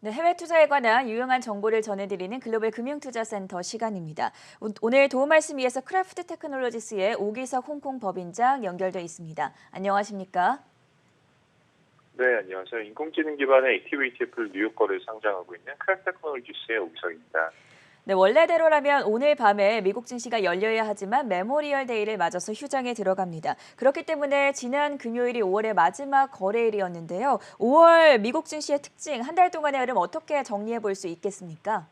네, 해외 투자에 관한 유용한 정보를 전해드리는 글로벌 금융투자센터 시간입니다. 오늘 도움 말씀 위해서 크래프트 테크놀로지스의 오기석 홍콩 법인장 연결돼 있습니다. 안녕하십니까? 네, 안녕하세요. 인工智能기반의 액티브 ETF를 뉴욕 거래에 상장하고 있는 크랩 테크놀로지스의 오기석입니다. 네, 원래대로라면 오늘 밤에 미국 증시가 열려야 하지만 메모리얼 데이를 맞아서 휴장에 들어갑니다. 그렇기 때문에 지난 금요일이 5월의 마지막 거래일이었는데요. 5월 미국 증시의 특징, 한 달 동안의 흐름 어떻게 정리해 볼 수 있겠습니까?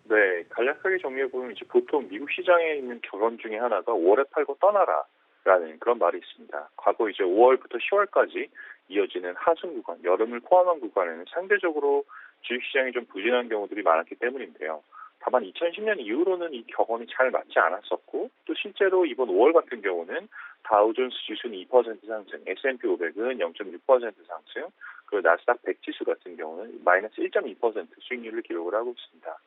네, 간략하게 정리해보면 이제 보통 미국 시장에 있는 격언 중에 하나가 5월에 팔고 떠나라라는 그런 말이 있습니다. 과거 이제 5월부터 10월까지 이어지는 하순 구간, 여름을 포함한 구간에는 상대적으로 주식시장이 좀 부진한 경우들이 많았기 때문인데요. 다만 2010년 이후로는 이 격언이 잘 맞지 않았었고 또 실제로 이번 5월 같은 경우는 다우존스 지수는 2% 상승, S&P 500은 0.6% 상승, 그리고 나스닥 100 지수 같은 경우는 마이너스 1.2% 수익률을 기록을 하고 있습니다.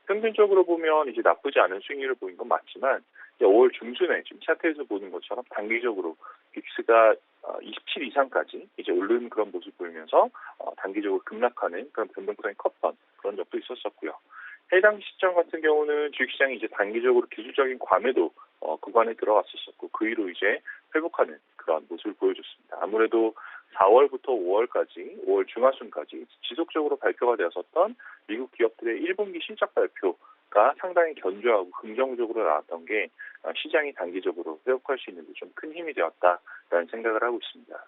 평균적으로 보면 이제 나쁘지 않은 수익률을 보인 건 맞지만 5월 중순에 지금 차트에서 보는 것처럼 단기적으로 빅스가 27 이상까지 이제 오르는 그런 모습 보이면서 단기적으로 급락하는 그런 변동성이 컸던 그런 적도 있었었고요. 해당 시점 같은 경우는 주식시장이 이제 단기적으로 기술적인 과매도 구간에 들어갔었었고 그 이후로 이제 회복하는 그런 모습을 보여줬습니다. 아무래도 4월부터 5월까지, 5월 중하순까지 지속적으로 발표가 되었었던 미국 기업들의 1분기 실적 발표가 상당히 견조하고 긍정적으로 나왔던 게 시장이 단기적으로 회복할 수 있는 데 좀 큰 힘이 되었다라는 생각을 하고 있습니다.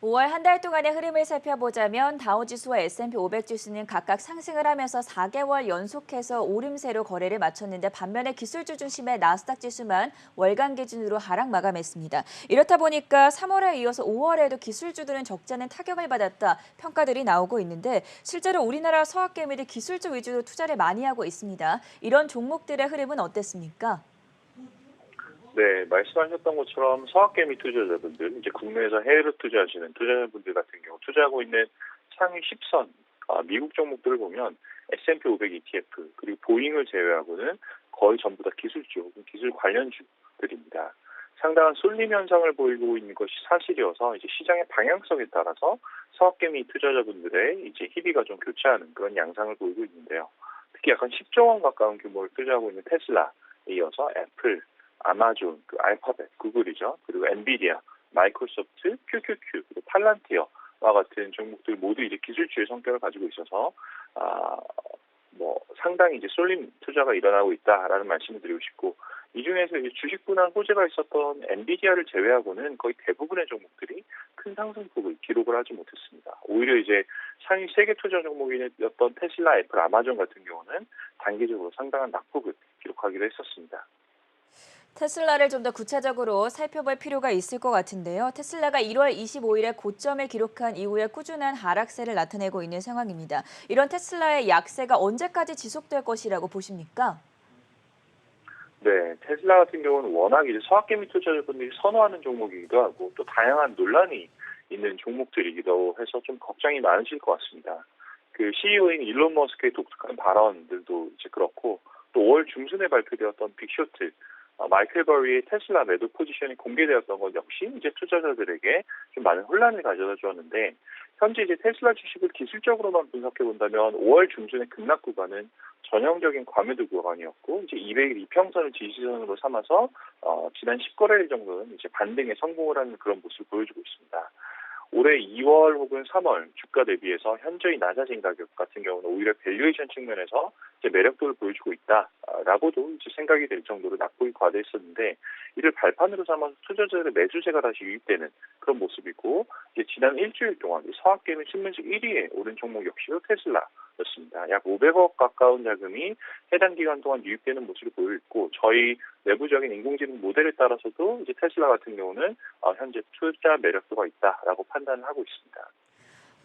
5월 한 달 동안의 흐름을 살펴보자면 다우지수와 S&P 500 지수는 각각 상승을 하면서 4개월 연속해서 오름세로 거래를 마쳤는데 반면에 기술주 중심의 나스닥 지수만 월간 기준으로 하락 마감했습니다. 이렇다 보니까 3월에 이어서 5월에도 기술주들은 적지 않은 타격을 받았다 평가들이 나오고 있는데 실제로 우리나라 서학개미들 기술주 위주로 투자를 많이 하고 있습니다. 이런 종목들의 흐름은 어땠습니까? 네, 말씀하셨던 것처럼 서학개미 투자자분들, 이제 국내에서 해외로 투자하시는 투자자분들 같은 경우 투자하고 있는 상위 10선 미국 종목들을 보면 S&P 500 ETF 그리고 보잉을 제외하고는 거의 전부 다 기술주 혹은 기술 관련주들입니다. 상당한 쏠림 현상을 보이고 있는 것이 사실이어서 이제 시장의 방향성에 따라서 서학개미 투자자분들의 이제 희비가 좀 교차하는 그런 양상을 보이고 있는데요. 특히 약간 10조 원 가까운 규모를 투자하고 있는 테슬라에 이어서 애플, 아마존, 알파벳, 구글이죠. 그리고 엔비디아, 마이크로소프트, QQQ, 그리고 팔란티어와 같은 종목들 모두 이제 기술주의 성격을 가지고 있어서 상당히 이제 쏠림 투자가 일어나고 있다라는 말씀을 드리고 싶고 이 중에서 이제 주식 분할 호재가 있었던 엔비디아를 제외하고는 거의 대부분의 종목들이 큰 상승폭을 기록을 하지 못했습니다. 오히려 이제 상위 세계 투자 종목이었던 테슬라, 애플, 아마존 같은 경우는 단기적으로 상당한 낙폭을 기록하기도 했었습니다. 테슬라를 좀 더 구체적으로 살펴볼 필요가 있을 것 같은데요. 테슬라가 1월 25일에 고점을 기록한 이후에 꾸준한 하락세를 나타내고 있는 상황입니다. 이런 테슬라의 약세가 언제까지 지속될 것이라고 보십니까? 네, 테슬라 같은 경우는 워낙 이제 서학개미 투자자분들이 선호하는 종목이기도 하고 또 다양한 논란이 있는 종목들이기도 해서 좀 걱정이 많으실 것 같습니다. 그 CEO인 일론 머스크의 독특한 발언들도 이제 그렇고 또 5월 중순에 발표되었던 빅쇼트 마이클 버리의 테슬라 매도 포지션이 공개되었던 것 역시 이제 투자자들에게 좀 많은 혼란을 가져다 주었는데 현재 이제 테슬라 주식을 기술적으로만 분석해 본다면 5월 중순의 급락 구간은 전형적인 과매도 구간이었고 이제 200일 이평선을 지지선으로 삼아서 지난 10거래일 정도는 이제 반등에 성공을 하는 그런 모습을 보여주고 있습니다. 올해 2월 혹은 3월 주가 대비해서 현저히 낮아진 가격 같은 경우는 오히려 밸류에이션 측면에서 이제 매력도를 보여주고 있다라고도 이제 생각이 될 정도로 낙폭이 과대했었는데 이를 발판으로 삼아서 투자자들의 매수세가 다시 유입되는 그런 모습이고 이제 지난 일주일 동안 서학개미 신문식 1위에 오른 종목 역시도 테슬라였습니다. 약 500억 가까운 자금이 해당 기간 동안 유입되는 모습을 보여있고 저희 내부적인 인공지능 모델에 따라서도 이제 테슬라 같은 경우는 현재 투자 매력도가 있다라고 판단을 하고 있습니다.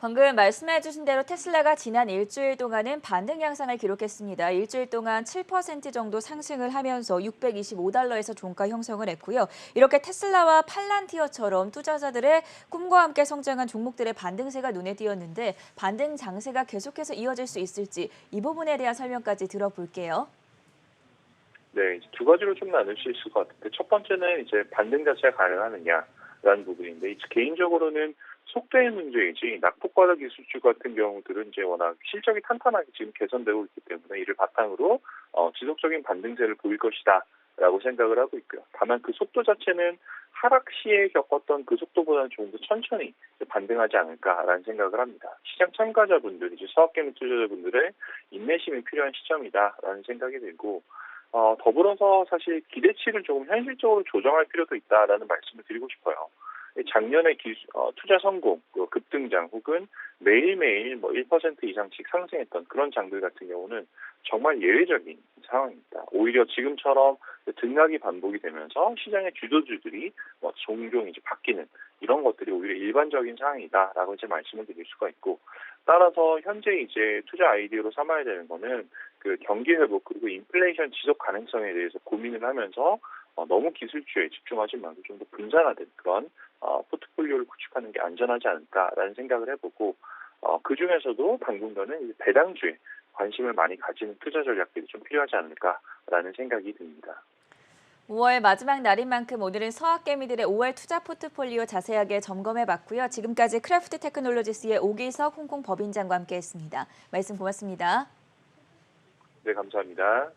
방금 말씀해 주신 대로 테슬라가 지난 일주일 동안은 반등 양상을 기록했습니다. 일주일 동안 7% 정도 상승을 하면서 625달러에서 종가 형성을 했고요. 이렇게 테슬라와 팔란티어처럼 투자자들의 꿈과 함께 성장한 종목들의 반등세가 눈에 띄었는데 반등 장세가 계속해서 이어질 수 있을지 이 부분에 대한 설명까지 들어볼게요. 네, 이제 두 가지로 좀 나눌 수 있을 것 같은데 첫 번째는 이제 반등 자체가 가능하느냐라는 부분인데 개인적으로는 속도의 문제이지 낙폭과다 기술주 같은 경우들은 이제 워낙 실적이 탄탄하게 지금 개선되고 있기 때문에 이를 바탕으로 지속적인 반등세를 보일 것이다라고 생각을 하고 있고요. 다만 그 속도 자체는 하락 시에 겪었던 그 속도보다는 조금 더 천천히 반등하지 않을까라는 생각을 합니다. 시장 참가자분들, 이제 서학개미 투자자분들의 인내심이 필요한 시점이다라는 생각이 들고 더불어서 사실 기대치를 조금 현실적으로 조정할 필요도 있다라는 말씀을 드리고 싶어요. 작년에 투자 성공, 급등장 혹은 매일매일 1% 이상씩 상승했던 그런 장들 같은 경우는 정말 예외적인 상황입니다. 오히려 지금처럼 등락이 반복이 되면서 시장의 주도주들이 종종 이제 바뀌는 이런 것들이 오히려 일반적인 상황이다라고 이제 말씀을 드릴 수가 있고, 따라서 현재 이제 투자 아이디어로 삼아야 되는 거는 그 경기 회복 그리고 인플레이션 지속 가능성에 대해서 고민을 하면서 너무 기술주에 집중하지 말고 좀 더 분산화된 그런 포트폴리오를 구축하는 게 안전하지 않을까라는 생각을 해보고, 그 중에서도 당분간은 배당주에 관심을 많이 가지는 투자 전략들이 좀 필요하지 않을까라는 생각이 듭니다. 5월 마지막 날인 만큼 오늘은 서학개미들의 5월 투자 포트폴리오 자세하게 점검해봤고요. 지금까지 크래프트 테크놀로지스의 오기석 홍콩 법인장과 함께했습니다. 말씀 고맙습니다. 네, 감사합니다.